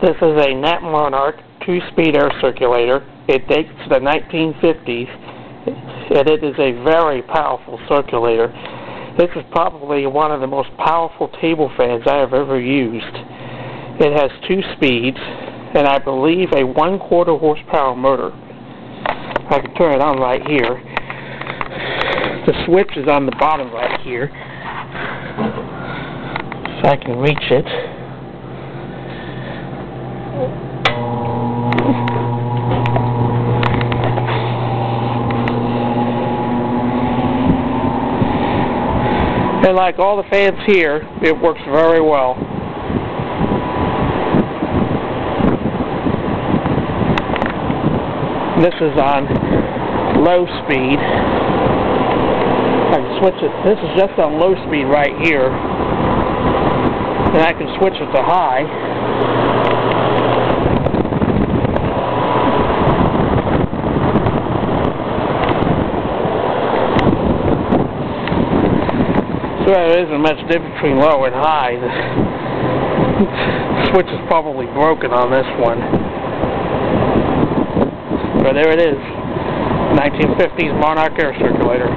This is a Nat Monarch 2-speed air circulator. It dates to the 1950s, and it is a very powerful circulator. This is probably one of the most powerful table fans I have ever used. It has 2 speeds, and I believe a 1/4 horsepower motor. I can turn it on right here. The switch is on the bottom right here, so I can reach it. And like all the fans here, it works very well. This is on low speed. I can switch it. This is just on low speed right here. And I can switch it to high. So there isn't much difference between low and high. The switch is probably broken on this one. But there it is. 1950s Monarch air circulator.